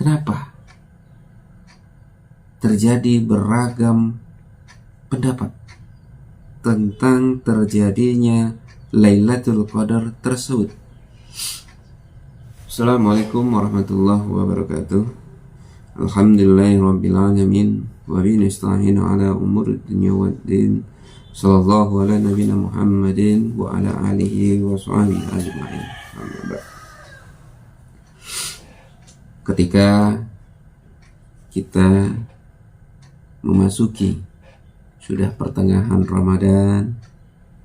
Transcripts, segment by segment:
Kenapa terjadi beragam pendapat tentang terjadinya Lailatul Qadar tersebut? Assalamualaikum warahmatullahi wabarakatuh. Alhamdulillahirabbil alamin wa bihi nasta'inu ala umuri dunya waddin. Sallallahu ala nabiyina Muhammadin wa ala alihi wa sahbihi ajma'in. Ketika kita memasuki sudah pertengahan Ramadan,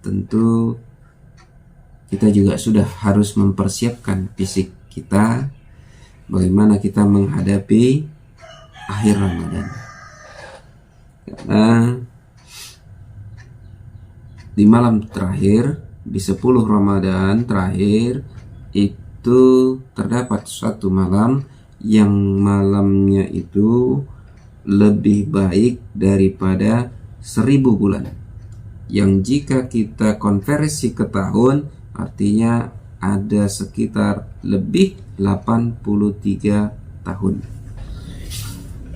tentu kita juga sudah harus mempersiapkan fisik kita, bagaimana kita menghadapi akhir Ramadan. Karena di malam terakhir, di 10 Ramadan terakhir, itu terdapat suatu malam yang malamnya itu lebih baik daripada 1000 bulan. Yang jika kita konversi ke tahun, artinya ada sekitar lebih 83 tahun.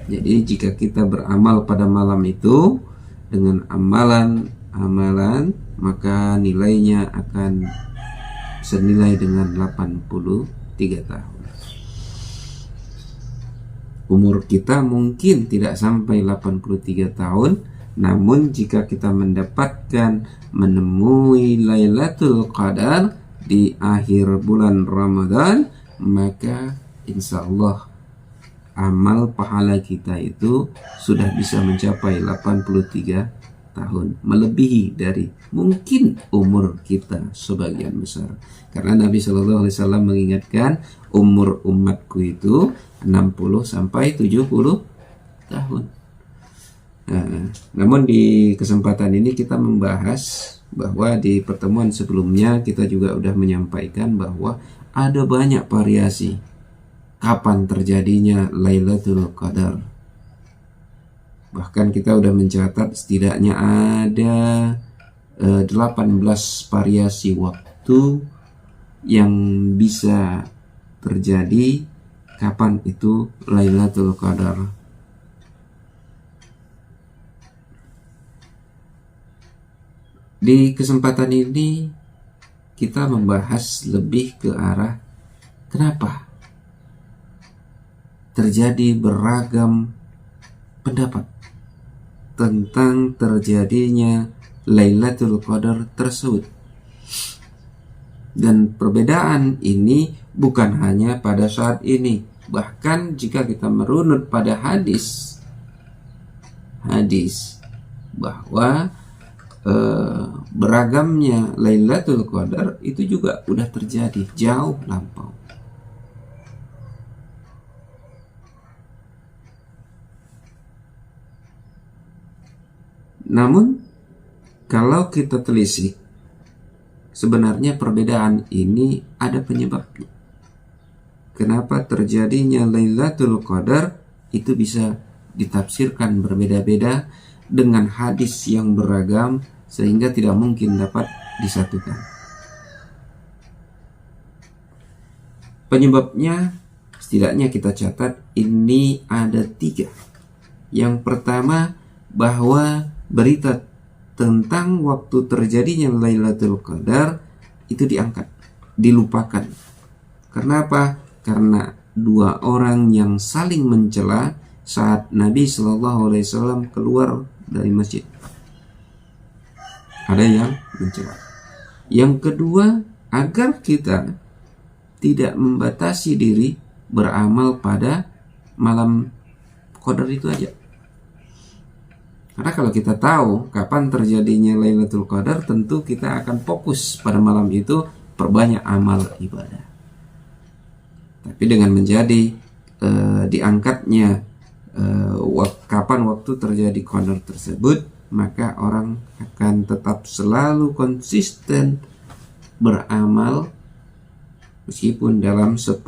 Jadi jika kita beramal pada malam itu dengan amalan, maka nilainya akan senilai dengan 83 tahun. Umur kita mungkin tidak sampai 83 tahun, namun jika kita menemui Lailatul Qadar di akhir bulan Ramadan, maka insya Allah amal pahala kita itu sudah bisa mencapai 83 tahun, melebihi dari mungkin umur kita sebagian besar. Karena Nabi Shallallahu Alaihi Wasallam mengingatkan umur umatku itu 60 sampai 70 tahun. Namun di kesempatan ini kita membahas bahwa di pertemuan sebelumnya kita juga sudah menyampaikan bahwa ada banyak variasi kapan terjadinya Lailatul Qadar. Bahkan kita sudah mencatat setidaknya ada 18 variasi waktu yang bisa terjadi kapan itu Lailatul Qadar. Di kesempatan ini kita membahas lebih ke arah kenapa terjadi beragam pendapat tentang terjadinya Lailatul Qadar tersebut. Dan perbedaan ini bukan hanya pada saat ini, bahkan jika kita merunut pada hadis bahwa beragamnya Lailatul Qadar itu juga udah terjadi jauh lampau. Namun kalau kita telisik, sebenarnya perbedaan ini ada penyebabnya. Kenapa terjadinya Lailatul Qadar itu bisa ditafsirkan berbeda-beda dengan hadis yang beragam sehingga tidak mungkin dapat disatukan. Penyebabnya setidaknya kita catat ini ada 3. Yang pertama, bahwa berita tentang waktu terjadinya Lailatul Qadar itu diangkat, dilupakan. Kenapa? Karena 2 orang yang saling mencela saat Nabi Shallallahu Alaihi Wasallam keluar dari masjid. Ada yang mencela. Yang kedua, agar kita tidak membatasi diri beramal pada malam Qadar itu aja. Karena kalau kita tahu kapan terjadinya Lailatul Qadar, tentu kita akan fokus pada malam itu, perbanyak amal ibadah. Tapi dengan menjadi diangkatnya kapan waktu terjadi Qadar tersebut, maka orang akan tetap selalu konsisten beramal meskipun dalam 10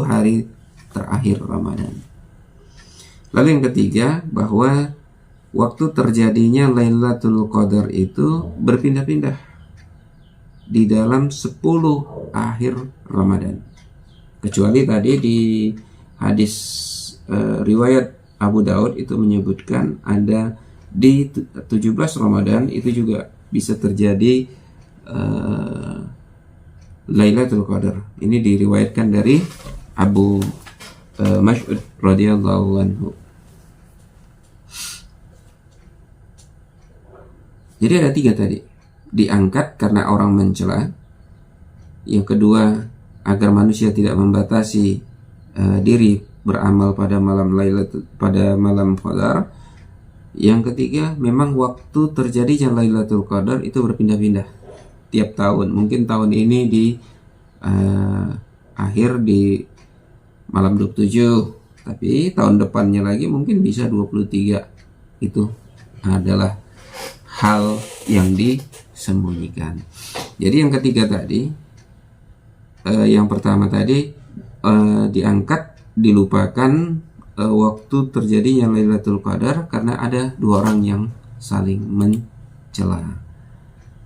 hari terakhir Ramadan. Lalu yang ketiga, bahwa waktu terjadinya Lailatul Qadar itu berpindah-pindah di dalam 10 akhir Ramadan. Kecuali tadi di hadis riwayat Abu Daud itu menyebutkan ada di 17 Ramadan itu juga bisa terjadi Lailatul Qadar. Ini diriwayatkan dari Abu Mas'ud radhiyallahu anhu. Jadi ada 3 tadi. Diangkat karena orang mencela. Yang kedua, agar manusia tidak membatasi diri beramal pada malam Qadar. Yang ketiga, memang waktu terjadinya Lailatul Qadar itu berpindah-pindah tiap tahun. Mungkin tahun ini di akhir di malam 27, tapi tahun depannya lagi mungkin bisa 23. Itu adalah hal yang disembunyikan. Jadi yang ketiga tadi, yang pertama tadi diangkat, dilupakan waktu terjadinya Lailatul Qadar karena ada 2 orang yang saling mencela.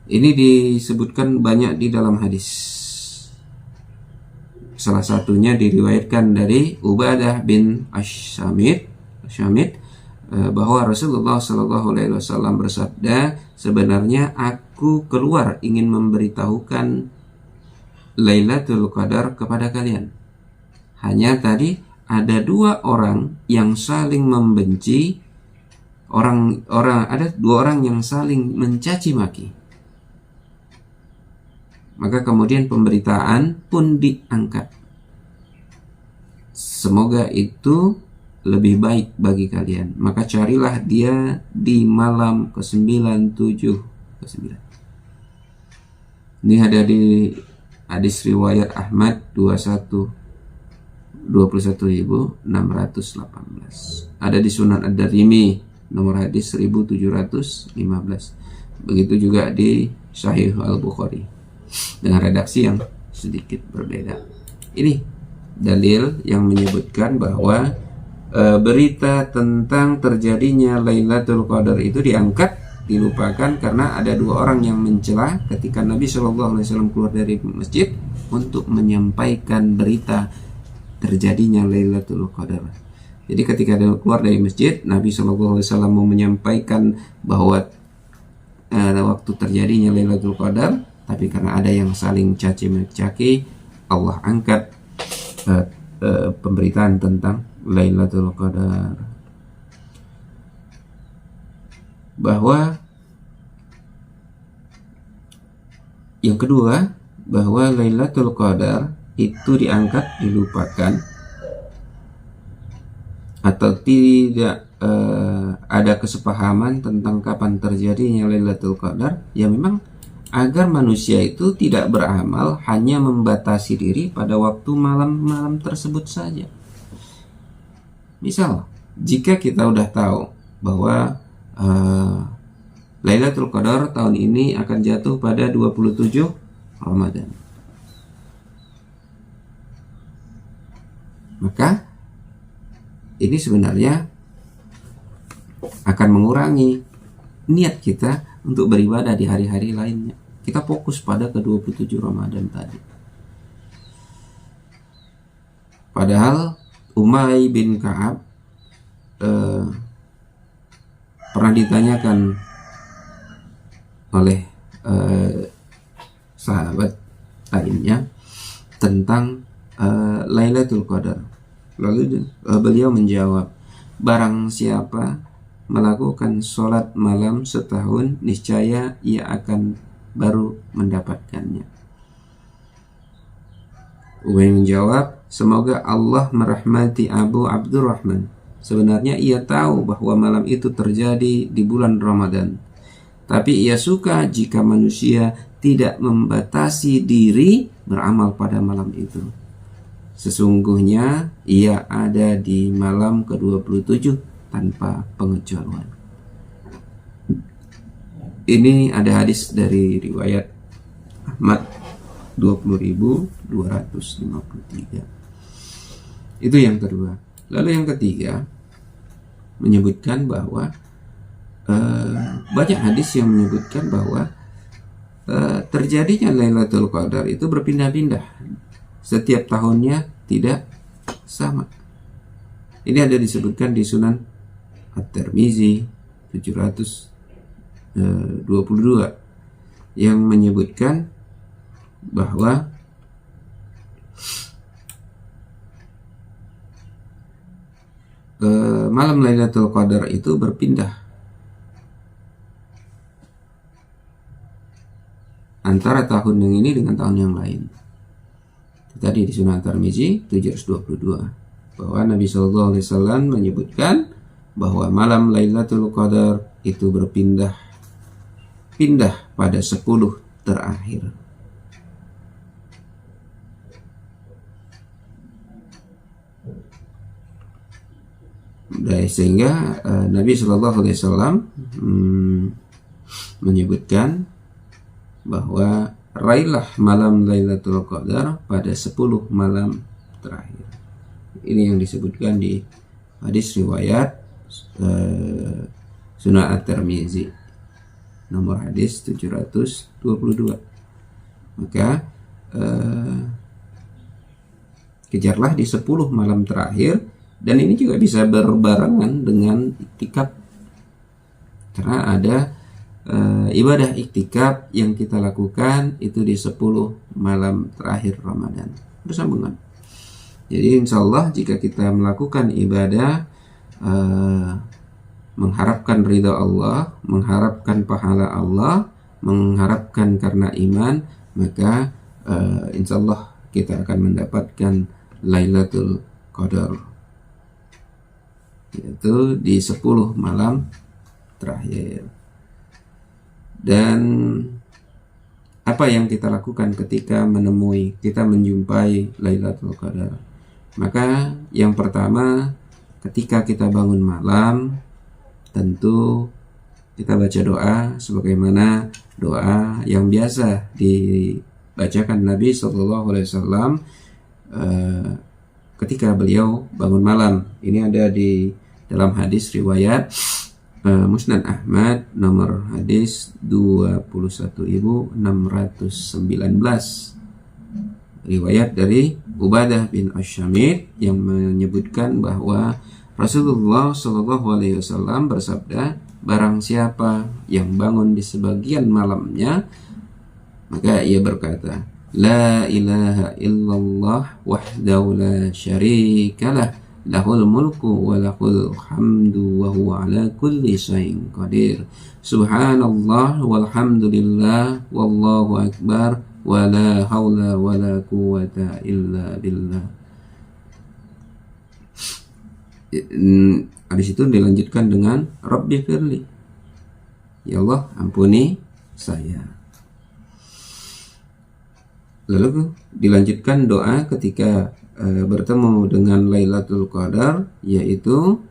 Ini disebutkan banyak di dalam hadis. Salah satunya diriwayatkan dari Ubadah bin Ash-Shamit bahwa Rasulullah SAW bersabda, sebenarnya aku keluar ingin memberitahukan Lailatul Qadar kepada kalian. Hanya tadi ada 2 orang yang saling membenci, ada 2 orang yang saling mencaci maki. Maka kemudian pemberitaan pun diangkat. Semoga itu lebih baik bagi kalian. Maka carilah dia di malam ke-9, 7, ke-9. Ini ada di hadis riwayat Ahmad 21.618. Ada di Sunan Ad-Darimi nomor hadis 1715. Begitu juga di Sahih Al-Bukhari dengan redaksi yang sedikit berbeda. Ini dalil yang menyebutkan bahwa berita tentang terjadinya Lailatul Qadar itu diangkat, dilupakan karena ada 2 orang yang mencela ketika Nabi SAW keluar dari masjid untuk menyampaikan berita terjadinya Lailatul Qadar. Jadi ketika dia keluar dari masjid, Nabi SAW mau menyampaikan bahwa waktu terjadinya Lailatul Qadar, tapi karena ada yang saling caci maki, Allah angkat pemberitaan tentang Lailatul Qadar. Bahwa yang kedua, bahwa Lailatul Qadar itu diangkat, dilupakan, atau tidak ada kesepahaman tentang kapan terjadinya Lailatul Qadar, ya memang agar manusia itu tidak beramal, hanya membatasi diri pada waktu malam-malam tersebut saja. Misal, jika kita udah tahu bahwa Lailatul Qadar tahun ini akan jatuh pada 27 Ramadan, maka ini sebenarnya akan mengurangi niat kita untuk beribadah di hari-hari lainnya. Kita fokus pada ke-27 Ramadan tadi. Padahal Umay bin Ka'ab pernah ditanyakan oleh sahabat lainnya tentang Lailatul Qadar. Lalu beliau menjawab, barang siapa melakukan sholat malam setahun, niscaya ia akan baru mendapatkannya. Umay menjawab, semoga Allah merahmati Abu Abdurrahman. Sebenarnya ia tahu bahwa malam itu terjadi di bulan Ramadan, tapi ia suka jika manusia tidak membatasi diri beramal pada malam itu. Sesungguhnya ia ada di malam ke-27 tanpa pengecualian. Ini ada hadis dari riwayat Ahmad 20.253. Itu yang kedua. Lalu yang ketiga menyebutkan bahwa banyak hadis yang menyebutkan bahwa terjadinya Lailatul Qadar itu berpindah-pindah. Setiap tahunnya tidak sama. Ini ada disebutkan di Sunan At-Tirmizi 722 yang menyebutkan bahwa malam Lailatul Qadar itu berpindah antara tahun yang ini dengan tahun yang lain. Tadi di Sunan At-Tirmizi 722 bahwa Nabi SAW menyebutkan bahwa malam Lailatul Qadar itu berpindah pada 10 terakhir. Sehingga Nabi SAW menyebutkan bahwa raihlah malam Lailatul Qadar pada 10 malam terakhir. Ini yang disebutkan di hadis riwayat Sunan At-Tirmizi nomor hadis 722. Maka kejarlah di 10 malam terakhir, dan ini juga bisa berbarengan dengan iktikaf, karena ada ibadah iktikaf yang kita lakukan itu di 10 malam terakhir Ramadan bersambungan. Jadi insya Allah jika kita melakukan ibadah mengharapkan ridha Allah, mengharapkan pahala Allah, mengharapkan karena iman, maka insya Allah kita akan mendapatkan Lailatul Qadar, yaitu di 10 malam terakhir. Dan apa yang kita lakukan ketika kita menjumpai Lailatul Qadar? Maka yang pertama, ketika kita bangun malam, tentu kita baca doa sebagaimana doa yang biasa dibacakan Nabi SAW ketika beliau bangun malam. Ini ada di dalam hadis riwayat Musnad Ahmad nomor hadis 21.619, riwayat dari Ubadah bin Asyamid yang menyebutkan bahwa Rasulullah SAW bersabda, barang siapa yang bangun di sebagian malamnya, maka ia berkata, La ilaha illallah wahdahu la syarikalah, lahul mulku wa lahul hamdu wa huwa ala kulli syai'in qadir. Subhanallah walhamdulillah wallahu akbar wa la hawla wa la quwwata illa billah. Habis itu dilanjutkan dengan Rabbi firli, ya Allah ampuni saya. Lalu dilanjutkan doa ketika bertemu dengan Lailatul Qadar, yaitu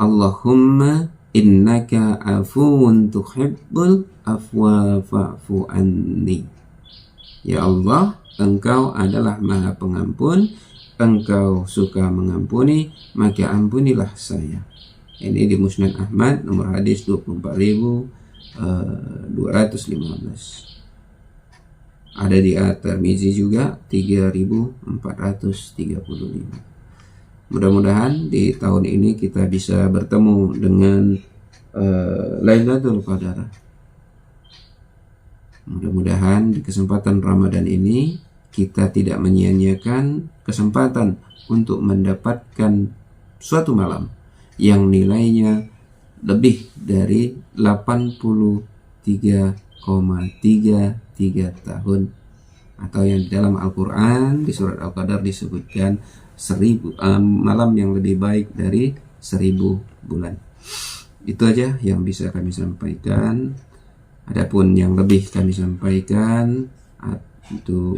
Allahumma innaka afuwun tuhibbul afwa fa'fu anni. Ya Allah, Engkau adalah Maha Pengampun, Engkau suka mengampuni, maka ampunilah saya. Ini di Musnad Ahmad nomor hadis 24.215. Ada di At-Tirmizi juga 3.435. Mudah-mudahan di tahun ini kita bisa bertemu dengan Lailatul Qadar. Mudah-mudahan di kesempatan Ramadan ini kita tidak menyia-nyiakan kesempatan untuk mendapatkan suatu malam yang nilainya lebih dari 83,33 tahun, atau yang di dalam Al-Quran di surat Al-Qadar disebutkan 1000 malam yang lebih baik dari 1000 bulan. Itu aja yang bisa kami sampaikan. Adapun yang lebih kami sampaikan itu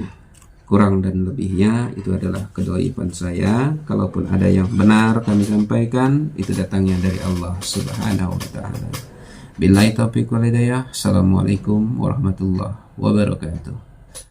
kurang dan lebihnya itu adalah kedaipan saya. Kalaupun ada yang benar kami sampaikan, itu datangnya dari Allah Subhanahu wa ta'ala. Billahi taufiq wal hidayah. Assalamualaikum warahmatullahi wabarakatuh.